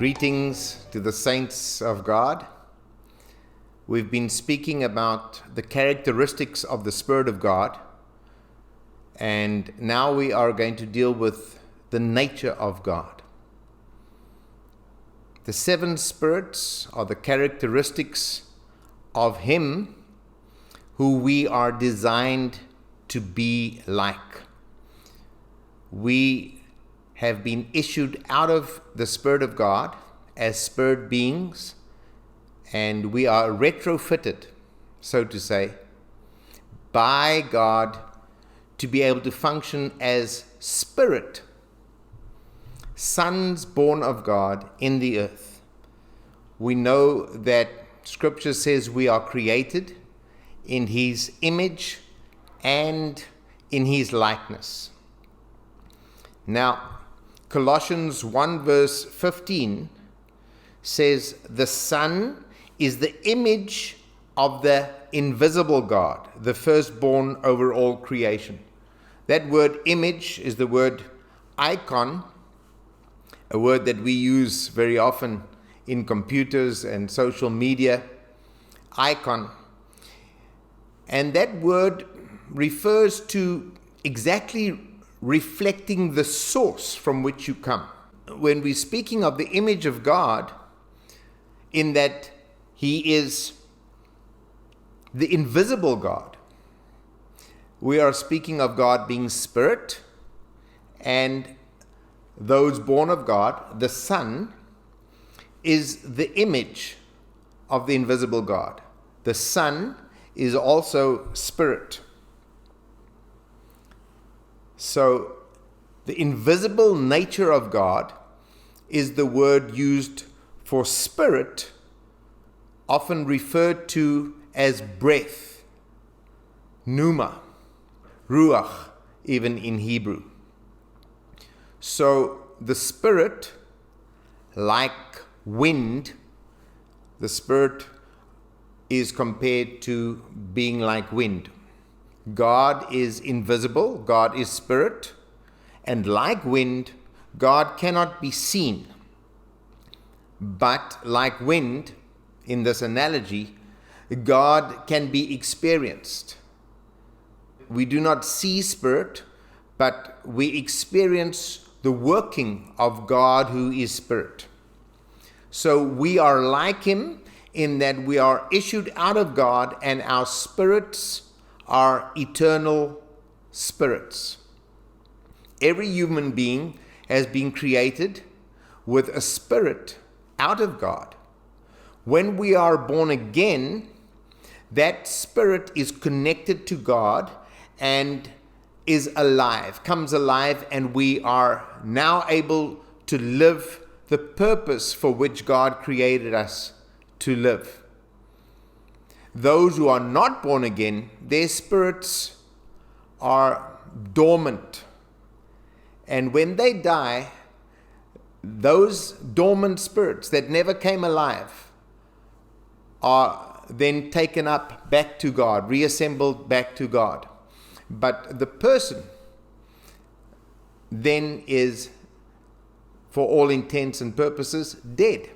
Greetings to the saints of God. We've been speaking about the characteristics of the Spirit of God, and now we are going to deal with the nature of God. The seven spirits are the characteristics of Him who we are designed to be like. We have been issued out of the Spirit of God as spirit beings, and we are retrofitted, so to say, by God to be able to function as spirit, sons born of God in the earth. We know that Scripture says we are created in His image and in His likeness. Now, Colossians 1 verse 15 says, the Son is the image of the invisible God, the firstborn over all creation. That word image is the word icon, a word that we use very often in computers and social media, icon. And that word refers to exactly reflecting the source from which you come. When we're speaking of the image of God, in that He is the invisible God, we are speaking of God being spirit, and those born of God, the Son, is the image of the invisible God. The Son is also spirit. So, the invisible nature of God is the word used for spirit, often referred to as breath, pneuma, ruach, even in Hebrew. So, the Spirit, like wind, the Spirit is compared to being like wind. God is invisible, God is spirit, and like wind, God cannot be seen. But like wind, in this analogy, God can be experienced. We do not see spirit, but we experience the working of God who is spirit. So we are like Him in that we are issued out of God, and our spirits are eternal spirits. Every human being has been created with a spirit out of God. When we are born again, that spirit is connected to God and is alive, comes alive, and we are now able to live the purpose for which God created us to live. Those who are not born again, their spirits are dormant. And when they die, those dormant spirits that never came alive are then taken up back to God, reassembled back to God. But the person then is, for all intents and purposes, dead.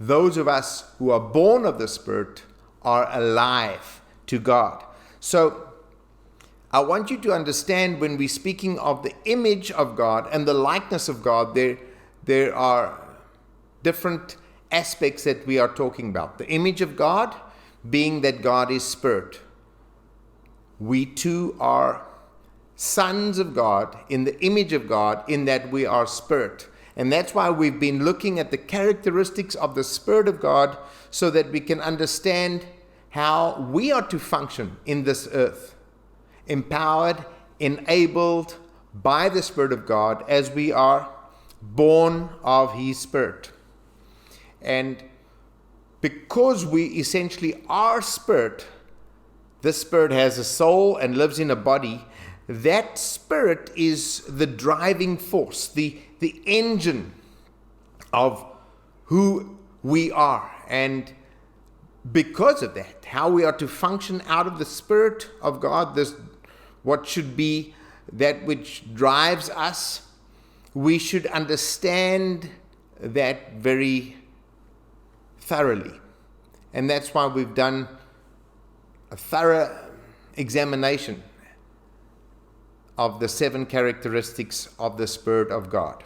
Those of us who are born of the Spirit are alive to God. So, I want you to understand, when we're speaking of the image of God and the likeness of God, there are different aspects that we are talking about. The image of God being that God is spirit. We too are sons of God in the image of God, in that we are spirit. And that's why we've been looking at the characteristics of the Spirit of God, so that we can understand how we are to function in this earth, empowered, enabled by the Spirit of God as we are born of His Spirit. And because we essentially are spirit, this spirit has a soul and lives in a body. That spirit is the driving force, the engine of who we are. And because of that, how we are to function out of the Spirit of God, this what should be that which drives us, we should understand that very thoroughly. And that's why we've done a thorough examination of the 7 characteristics of the Spirit of God.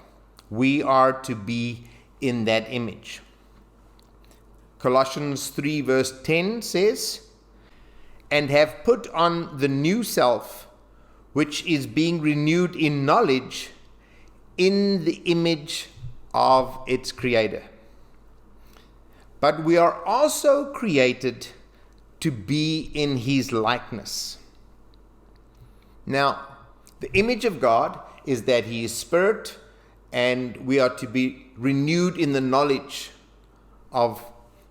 We are to be in that image. Colossians 3 verse 10 says, "And have put on the new self, which is being renewed in knowledge in the image of its creator." But we are also created to be in his likeness. Now, the image of God is that he is spirit, and we are to be renewed in the knowledge of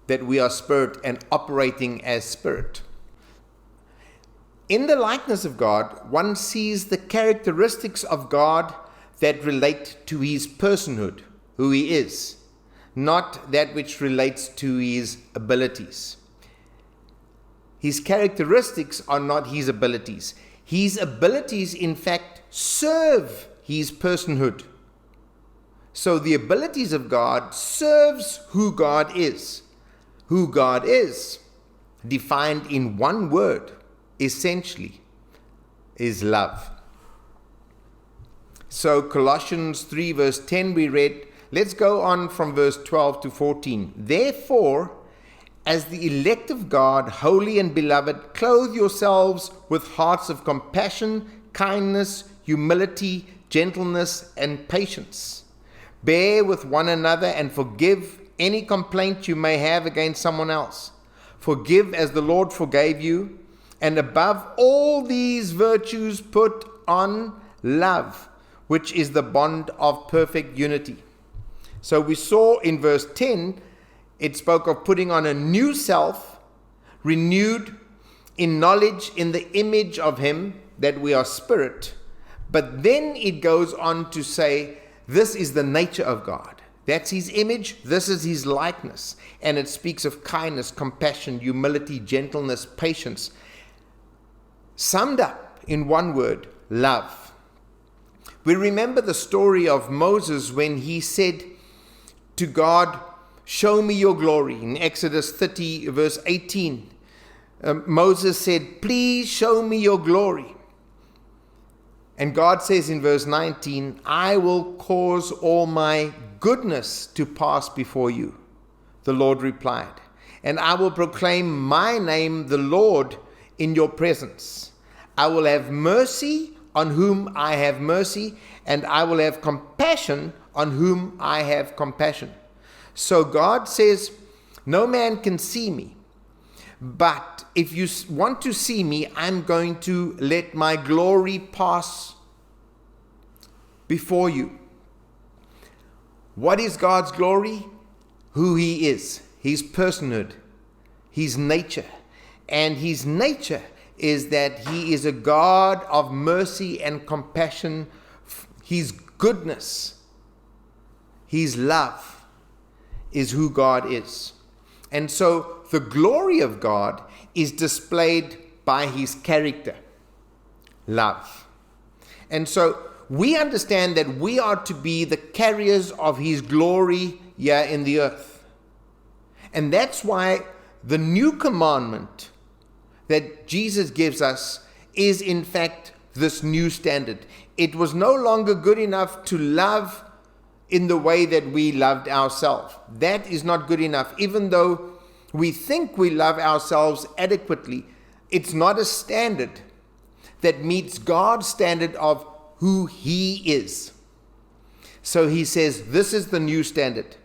that we are spirit and operating as spirit. In the likeness of God, one sees the characteristics of God that relate to his personhood, who he is, not that which relates to his abilities. His characteristics are not his abilities. His abilities, in fact, serve his personhood. So the abilities of God serves who God is. Who God is, defined in one word, essentially, is love. So Colossians 3 verse 10 we read. Let's go on from verse 12 to 14. "Therefore, as the elect of God, holy and beloved, clothe yourselves with hearts of compassion, kindness, humility, gentleness, and patience. Bear with one another and forgive any complaint you may have against someone else. Forgive as the Lord forgave you. And above all these virtues, put on love, which is the bond of perfect unity." So we saw in verse 10, it spoke of putting on a new self, renewed in knowledge in the image of him, that we are spirit. But then it goes on to say, this is the nature of God. That's his image, this is his likeness. And it speaks of kindness, compassion, humility, gentleness, patience. Summed up in one word, love. We remember the story of Moses when he said to God, "Show me your glory." In Exodus 30 verse 18, Moses said, "Please show me your glory." And God says in verse 19, "I will cause all my goodness to pass before you." The Lord replied, "And I will proclaim my name, the Lord, in your presence. I will have mercy on whom I have mercy, and I will have compassion on whom I have compassion." So God says, no man can see me, but if you want to see me, I'm going to let my glory pass before you. What is God's glory? Who he is, his personhood, his nature. And his nature is that he is a God of mercy and compassion. His goodness, his love is who God is. And so the glory of God is displayed by his character, love. And so we understand that we are to be the carriers of his glory here in the earth. And that's why the new commandment that Jesus gives us is in fact this new standard. It was no longer good enough to love in the way that we loved ourselves. That is not good enough. Even though we think we love ourselves adequately, it's not a standard that meets God's standard of who he is. So he says, this is the new standard.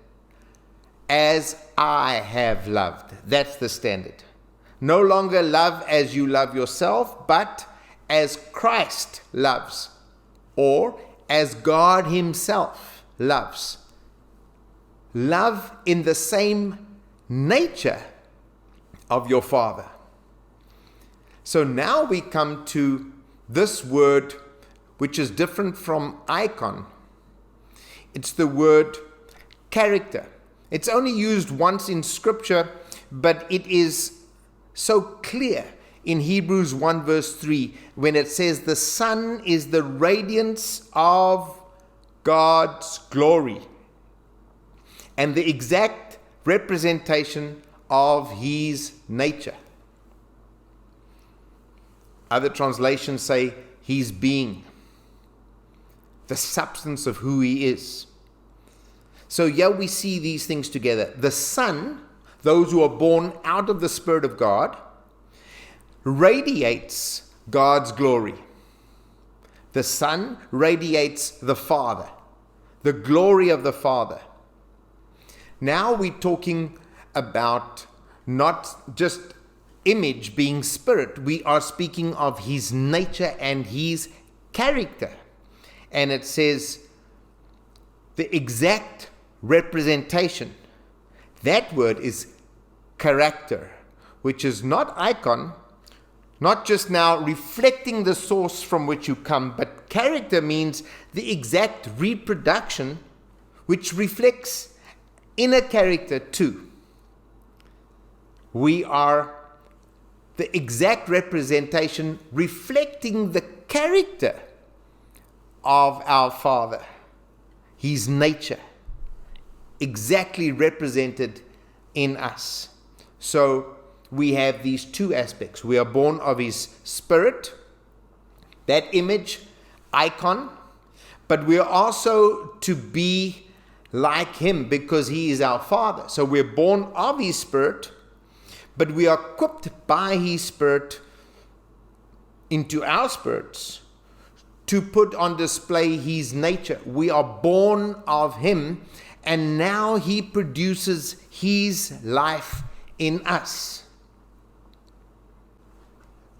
As I have loved. That's the standard. No longer love as you love yourself, but as Christ loves, or as God himself loves. Love in the same nature of your Father. So now we come to this word, which is different from icon. It's the word character. It's only used once in Scripture, but it is so clear in Hebrews 1 verse 3 when it says the Son is the radiance of God's glory and the exact representation of his nature. Other translations say his being, the substance of who he is. So here we see these things together. The Son, those who are born out of the Spirit of God, radiates God's glory. The Son radiates the Father, the glory of the Father. Now we're talking about not just image being spirit. We are speaking of his nature and his character. And it says the exact representation. That word is character, which is not icon, not just now reflecting the source from which you come, but character means the exact reproduction, which reflects inner character too. We are the exact representation reflecting the character of our Father, his nature, exactly represented in us. So we have these two aspects. We are born of his Spirit, that image, icon, but we are also to be like him because he is our Father. So we're born of his Spirit, but we are equipped by his Spirit into our spirits to put on display his nature. We are born of him, and now he produces his life in us.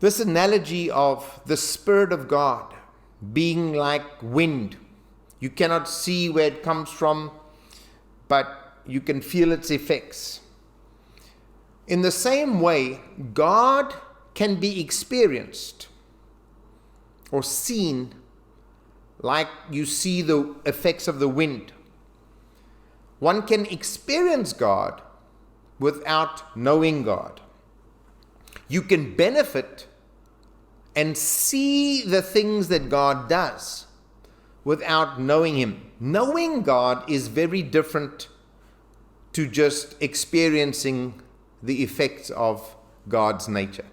This analogy of the Spirit of God being like wind. You cannot see where it comes from, but you can feel its effects. In the same way, God can be experienced or seen like you see the effects of the wind. One can experience God without knowing God. You can benefit and see the things that God does without knowing him. Knowing God is very different to just experiencing the effects of God's nature.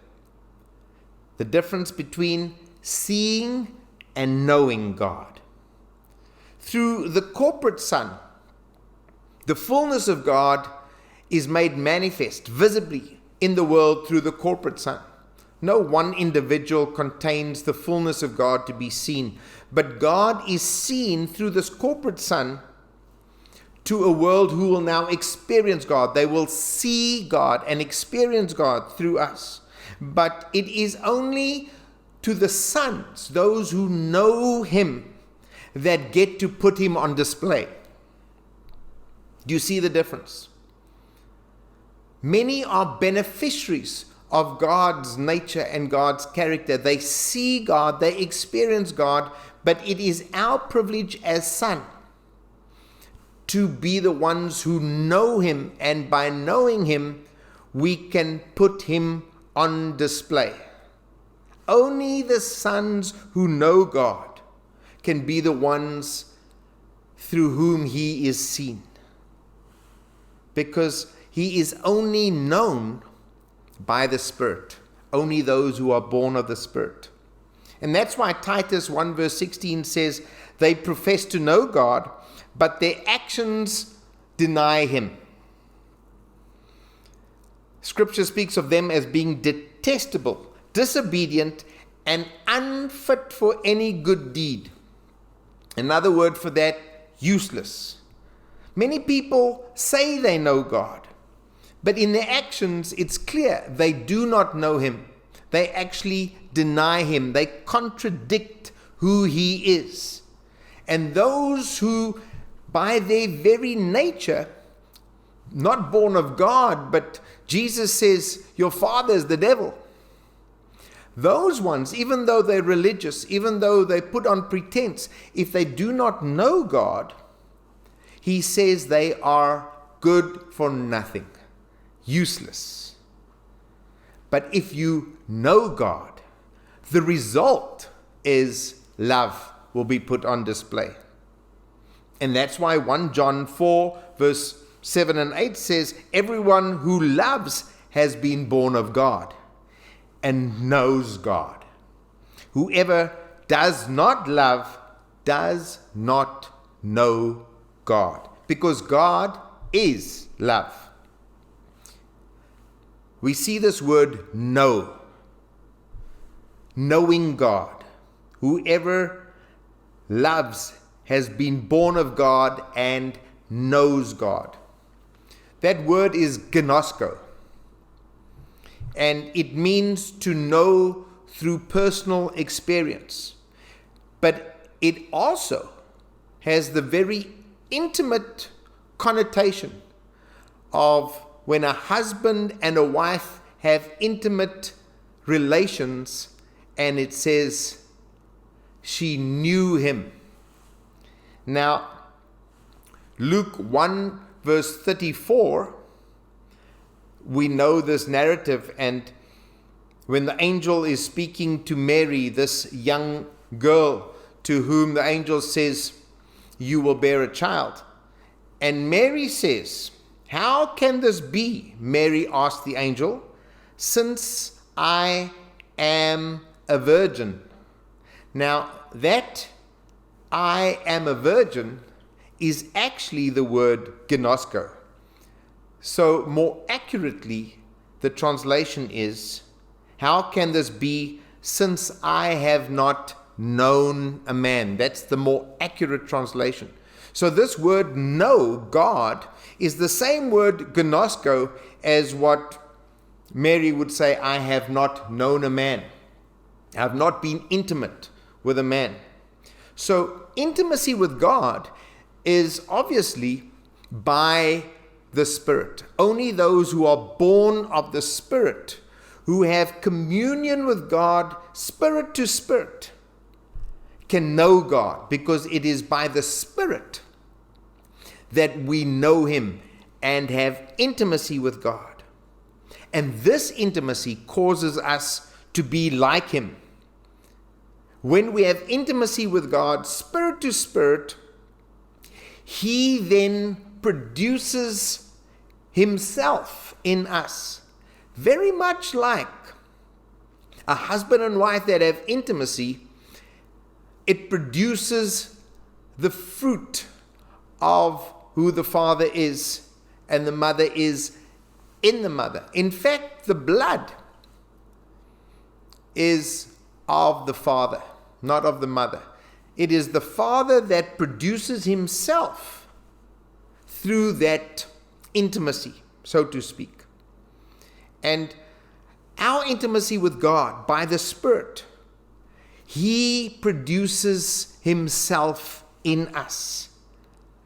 The difference between seeing and knowing God. Through the corporate Son, the fullness of God is made manifest visibly in the world through the corporate Son. No one individual contains the fullness of God to be seen, but God is seen through this corporate Son to a world who will now experience God. They will see God and experience God through us. But it is only to the sons, those who know him, that get to put him on display. Do you see the difference? Many are beneficiaries of God's nature and God's character. They see God, they experience God, but it is our privilege as son to be the ones who know him, and by knowing him, we can put him on display. Only the sons who know God can be the ones through whom he is seen, because he is only known by the Spirit, only those who are born of the Spirit. And that's why Titus 1 verse 16 says, they profess to know God, but their actions deny him. Scripture speaks of them as being detestable, disobedient, and unfit for any good deed. Another word for that, useless. Many people say they know God, but in their actions, it's clear they do not know him. They actually deny him. They contradict who he is. And those who, by their very nature, not born of God, but Jesus says, your father is the devil. Those ones, even though they're religious, even though they put on pretense, if they do not know God, he says they are good for nothing, useless. But if you know God, the result is love will be put on display. And that's why 1 John 4 verse 7 and 8 says, everyone who loves has been born of God and knows God. Whoever does not love does not know God, because God is love. We see this word know, knowing God. Whoever loves has been born of God and knows God. That word is gnosko, and it means to know through personal experience. But it also has the very intimate connotation of when a husband and a wife have intimate relations, and it says she knew him. Now, Luke 1 verse 34, we know this narrative, and when the angel is speaking to Mary, this young girl to whom the angel says, you will bear a child. And Mary says, how can this be? Mary asked the angel, since I am a virgin. Now, that I am a virgin is actually the word gnosko. So more accurately, the translation is, how can this be since I have not known a man? That's the more accurate translation. So this word know God is the same word gnosko as what Mary would say, I have not known a man. I have not been intimate with a man. So intimacy with God is obviously by the Spirit. Only those who are born of the Spirit, who have communion with God, spirit to spirit, can know God, because it is by the Spirit that we know Him and have intimacy with God. And this intimacy causes us to be like Him. When we have intimacy with God, spirit to spirit, He then produces Himself in us. Very much like a husband and wife that have intimacy, it produces the fruit of who the father is and the mother is in the mother. In fact, the blood is of the father, not of the mother. It is the father that produces himself through that intimacy, so to speak. And our intimacy with God by the Spirit, He produces Himself in us.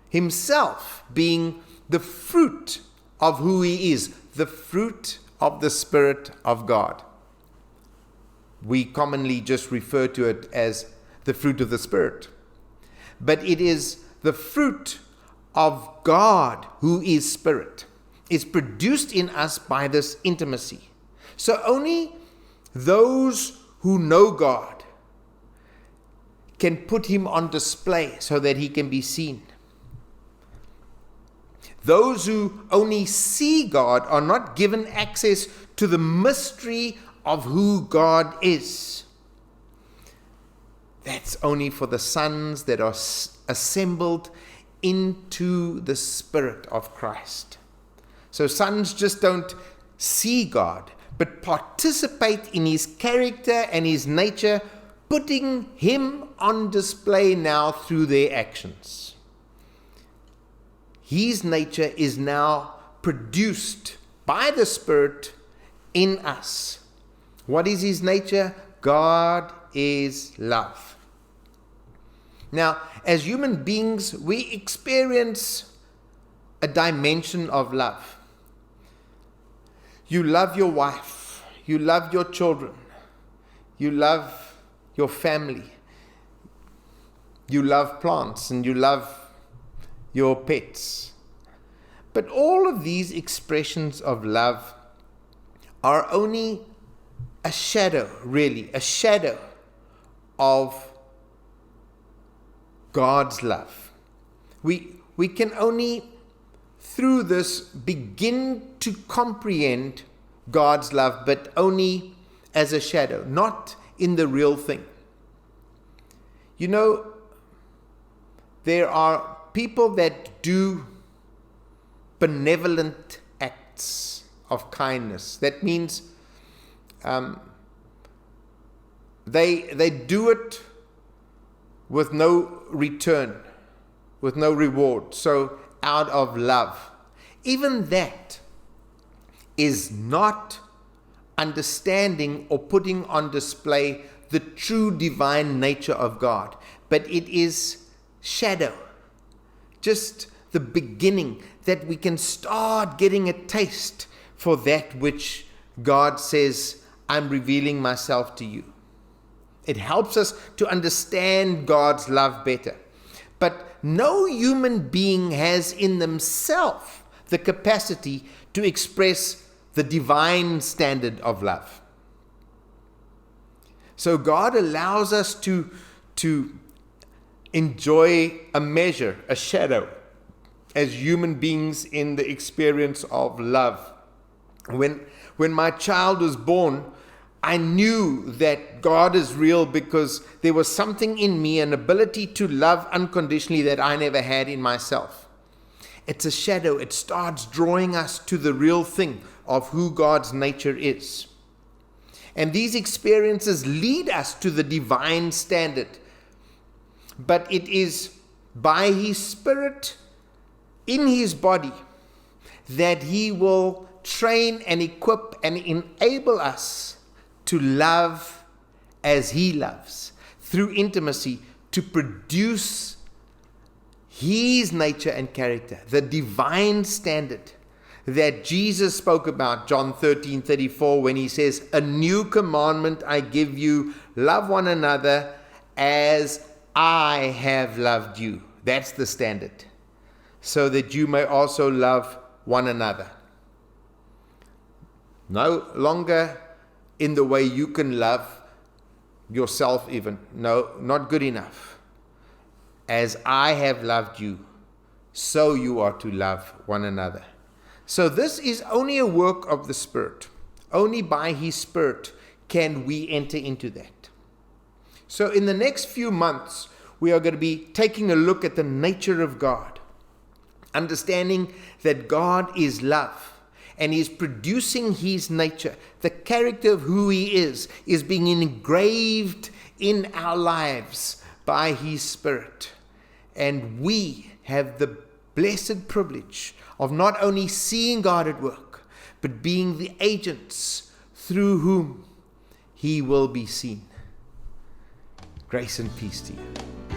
Himself being the fruit of who He is, the fruit of the Spirit of God. We commonly just refer to it as the fruit of the Spirit. But it is the fruit of God who is Spirit. It's produced in us by this intimacy. So only those who know God can put Him on display so that He can be seen. Those who only see God are not given access to the mystery of who God is. That's only for the sons that are assembled into the Spirit of Christ. So sons just don't see God, but participate in His character and His nature, putting Him on display now through their actions. His nature is now produced by the Spirit in us. What is His nature? God is love. Now, as human beings, we experience a dimension of love. You love your wife, you love your children, you love your family, you love plants, and you love your pets. But all of these expressions of love are only a shadow, really, a shadow of God's love. We can only through this, begin to comprehend God's love, but only as a shadow, not in the real thing. You know, there are people that do benevolent acts of kindness. That means they do it with no return, with no reward. So out of love. Even that is not understanding or putting on display the true divine nature of God, but it is shadow, just the beginning, that we can start getting a taste for that which God says, I'm revealing myself to you. It helps us to understand God's love better. But no human being has in themselves the capacity to express the divine standard of love. So God allows us to enjoy a measure, a shadow, as human beings in the experience of love. When my child was born, I knew that God is real because there was something in me, an ability to love unconditionally that I never had in myself. It's a shadow. It starts drawing us to the real thing of who God's nature is. And these experiences lead us to the divine standard. But it is by His Spirit in His body that He will train and equip and enable us to love as He loves, through intimacy, to produce His nature and character, the divine standard that Jesus spoke about, John 13:34, when He says, a new commandment I give you, love one another as I have loved you. That's the standard, so that you may also love one another. No longer in the way you can love yourself even. No, not good enough. As I have loved you, so you are to love one another. So this is only a work of the Spirit. Only by His Spirit can we enter into that. So in the next few months, we are going to be taking a look at the nature of God, understanding that God is love. And He's producing His nature. The character of who He is being engraved in our lives by His Spirit. And we have the blessed privilege of not only seeing God at work, but being the agents through whom He will be seen. Grace and peace to you.